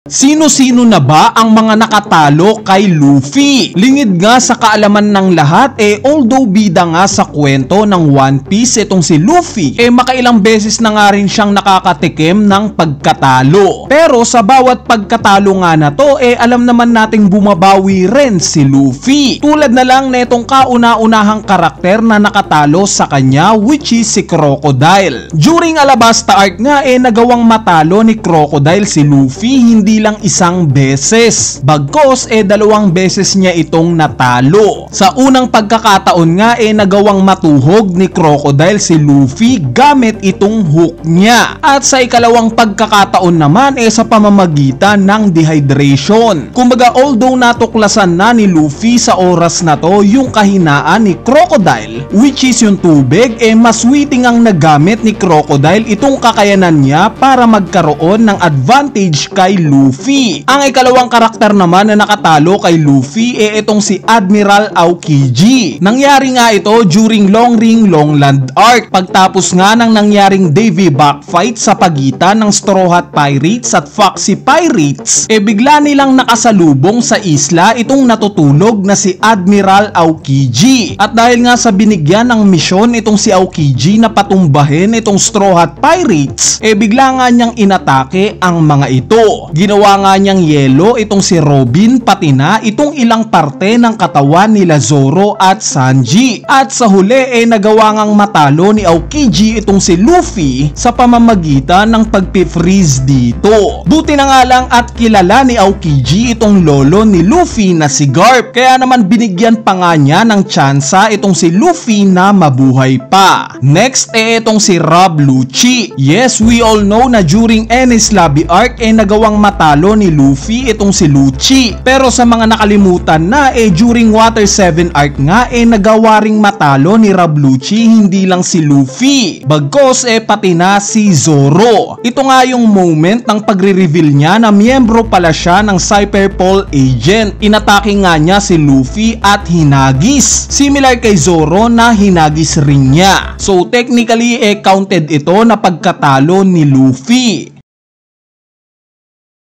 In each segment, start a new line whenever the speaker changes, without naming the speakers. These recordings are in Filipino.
Sino-sino na ba ang mga nakatalo kay Luffy? Lingid nga sa kaalaman ng lahat although bida nga sa kwento ng One Piece itong si Luffy makailang beses na nga rin siyang nakakatikim ng pagkatalo. Pero sa bawat pagkatalo nga na to alam naman nating bumabawi rin si Luffy. Tulad na lang na itong kauna-unahang karakter na nakatalo sa kanya, which is si Crocodile. During Alabasta arc nga nagawang matalo ni Crocodile si Luffy hindi lang isang beses, bagkos dalawang beses niya itong natalo. Sa unang pagkakataon nga nagawang matuhog ni Crocodile si Luffy gamit itong hook niya. At sa ikalawang pagkakataon naman sa pamamagitan ng dehydration. Kumbaga although natuklasan na ni Luffy sa oras na to yung kahinaan ni Crocodile, which is yung tubig, mas witting ang nagamit ni Crocodile itong kakayanan niya para magkaroon ng advantage kay Luffy. Ang ikalawang karakter naman na nakatalo kay Luffy itong si Admiral Aokiji. Nangyari nga ito during Long Ring Longland arc. Pagtapos nga ng nangyaring Davy backfight sa pagitan ng Straw Hat Pirates at Foxy Pirates, bigla nilang nakasalubong sa isla itong natutulog na si Admiral Aokiji. At dahil nga sa binigyan ng misyon itong si Aokiji na patumbahin itong Straw Hat Pirates, bigla nga niyang inatake ang mga ito. Ginawa nga niyang yelo itong si Robin pati na itong ilang parte ng katawan nila Zoro at Sanji. At sa huli nagawa ngang matalo ni Aokiji itong si Luffy sa pamamagitan ng pagpi-freeze dito. Buti na nga lang at kilala ni Aokiji itong lolo ni Luffy na si Garp, kaya naman binigyan pa nga niya ng tsansa itong si Luffy na mabuhay pa. Next itong si Rob Lucci. Yes, we all know na during Enies Lobby arc nagawang matalo ni Luffy itong si Lucci. Pero sa mga nakalimutan na during Water 7 arc nga nagawa ring matalo ni Rob Lucci hindi lang si Luffy, bagkos pati na si Zoro. Ito nga yung moment ng pagre-reveal niya na miyembro pala siya ng Cyberpol agent. Inatake nga niya si Luffy at hinagis, similar kay Zoro na hinagis rin niya. So technically counted ito na pagkatalo ni Luffy.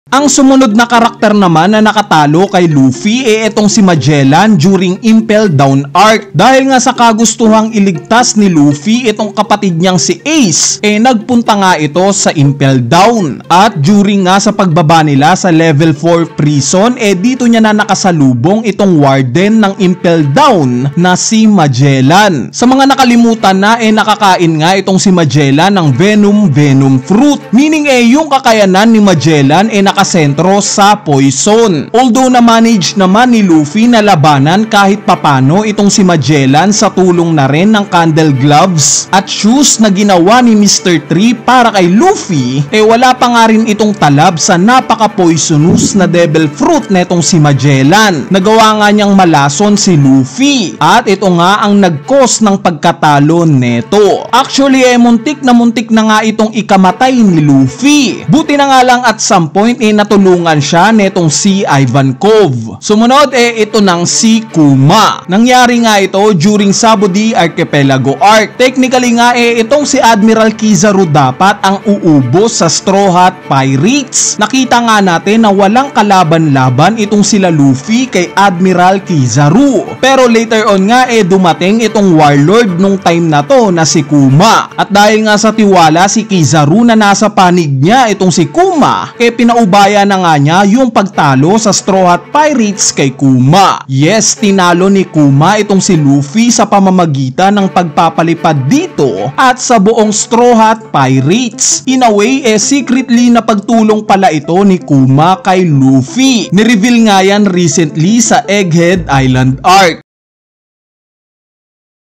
Ang sumunod na karakter naman na nakatalo kay Luffy itong si Magellan during Impel Down arc. Dahil nga sa kagustuhang iligtas ni Luffy itong kapatid niyang si Ace, nagpunta nga ito sa Impel Down. At during nga sa pagbaba nila sa level 4 prison, dito niya na nakasalubong itong warden ng Impel Down na si Magellan. Sa mga nakalimutan na nakakain nga itong si Magellan ng Venom fruit, meaning yung kakayanan ni Magellan nakasentro sa poison. Although na-manage naman ni Luffy na labanan kahit papano itong si Magellan sa tulong na rin ng candle gloves at shoes na ginawa ni Mr. Tree para kay Luffy, wala pa nga rin itong talab sa napaka-poisonous na devil fruit na itong si Magellan. Nagawa nga niyang malason si Luffy at ito nga ang nag-cause ng pagkatalo neto. Actually muntik na nga itong ikamatay ni Luffy. Buti na nga lang at some point natulungan siya netong si Ivankov. Sumunod ito ng si Kuma. Nangyari nga ito during Sabudi Archipelago arc. Technically nga itong si Admiral Kizaru dapat ang uubos sa Straw Hat Pirates. Nakita nga natin na walang kalaban-laban itong sila Luffy kay Admiral Kizaru. Pero later on nga dumating itong warlord nung time na to na si Kuma. At dahil nga sa tiwala si Kizaru na nasa panig niya itong si Kuma, pinaubaya na nga niya yung pagtalo sa Straw Hat Pirates kay Kuma. Yes, tinalo ni Kuma itong si Luffy sa pamamagitan ng pagpapalipad dito at sa buong Straw Hat Pirates. In a way, secretly na pagtulong pala ito ni Kuma kay Luffy. Nireveal nga yan recently sa Egghead Island arc.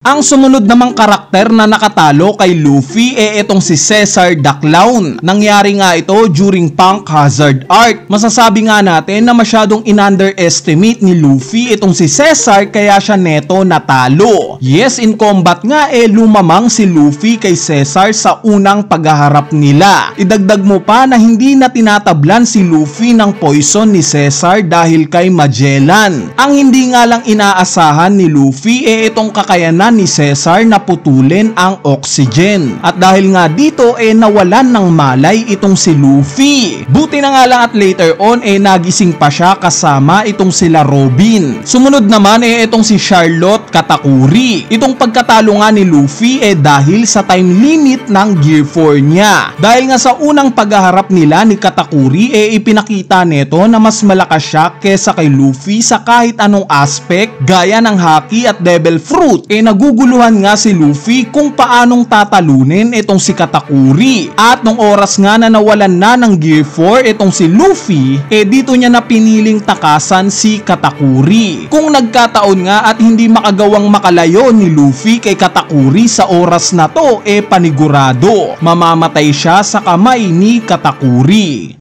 Ang sumunod namang karakter na nakatalo kay Luffy itong si Caesar the Clown. Nangyari nga ito during Punk Hazard arc. Masasabi nga natin na masyadong in-underestimate ni Luffy itong si Caesar kaya siya neto natalo. Yes, in combat nga lumamang si Luffy kay Caesar sa unang paghaharap nila. Idagdag mo pa na hindi na tinatablan si Luffy ng poison ni Caesar dahil kay Magellan. Ang hindi nga lang inaasahan ni Luffy itong kakayanan na ni Caesar na putulin ang oxygen. At dahil nga dito nawalan ng malay itong si Luffy. Buti na nga lang at later on nagising pa siya kasama itong sila Robin. Sumunod naman itong si Charlotte Katakuri. Itong pagkatalo nga ni Luffy dahil sa time limit ng Gear 4 niya. Dahil nga sa unang paghaharap nila ni Katakuri ipinakita neto na mas malakas siya kesa kay Luffy sa kahit anong aspect gaya ng haki at devil fruit. Naguguluhan nga si Luffy kung paanong tatalunin itong si Katakuri. At nung oras nga na nawalan na ng Gear 4 itong si Luffy, dito niya na piniling takasan si Katakuri. Kung nagkataon nga at hindi makagawang makalayo ni Luffy kay Katakuri sa oras na to, panigurado mamamatay siya sa kamay ni Katakuri.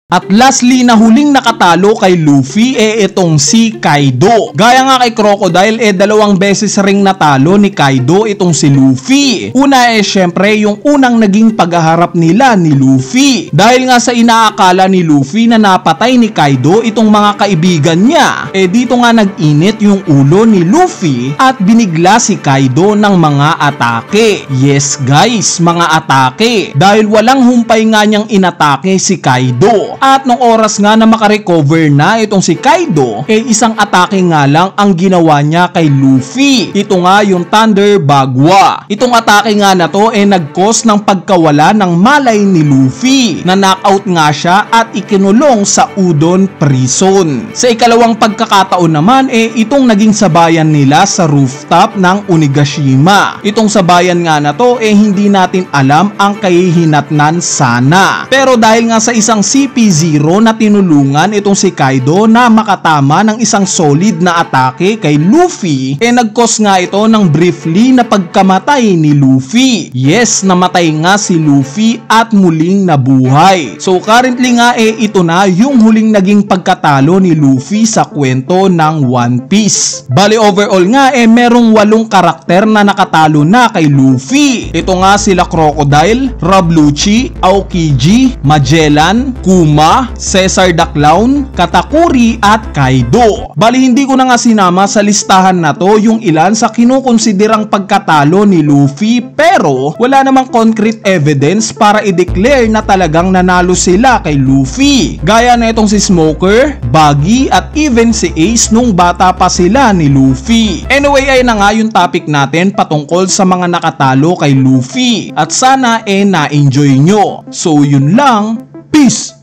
At lastly na huling nakatalo kay Luffy itong si Kaido. Gaya nga kay Crocodile dalawang beses ring natalo ni Kaido itong si Luffy. Una syempre yung unang naging paghaharap nila ni Luffy. Dahil nga sa inaakala ni Luffy na napatay ni Kaido itong mga kaibigan niya, dito nga nag-init yung ulo ni Luffy at binigla si Kaido ng mga atake. Yes guys, mga atake. Dahil walang humpay nga niyang inatake si Kaido. At nung oras nga na makarecover na itong si Kaido, isang atake nga lang ang ginawa niya kay Luffy. Ito nga yung Thunder Bagwa. Itong atake nga na to nag-cause ng pagkawala ng malay ni Luffy. Na knockout nga siya at ikinulong sa Udon Prison. Sa ikalawang pagkakataon naman itong naging sabayan nila sa rooftop ng Onigashima. Itong sabayan nga na to hindi natin alam ang kahihinatnan sana. Pero dahil nga sa isang CP0 na tinulungan itong si Kaido na makatama ng isang solid na atake kay Luffy, nag-cause nga ito ng briefly na pagkamatay ni Luffy. Yes, namatay nga si Luffy at muling nabuhay. So currently nga ito na yung huling naging pagkatalo ni Luffy sa kwento ng One Piece. Bali overall nga merong 8 karakter na nakatalo na kay Luffy. Ito nga sila Crocodile, Rob Lucci, Aokiji, Magellan, Kuma, Caesar the Clown, Katakuri at Kaido. Bali hindi ko na nga sinama sa listahan na to yung ilan sa kinukonsiderang pagkatalo ni Luffy, pero wala namang concrete evidence para i-declare na talagang nanalo sila kay Luffy. Gaya na itong si Smoker, Buggy at even si Ace nung bata pa sila ni Luffy. Anyway ay na nga yung topic natin patungkol sa mga nakatalo kay Luffy at sana na-enjoy nyo. So yun lang, peace!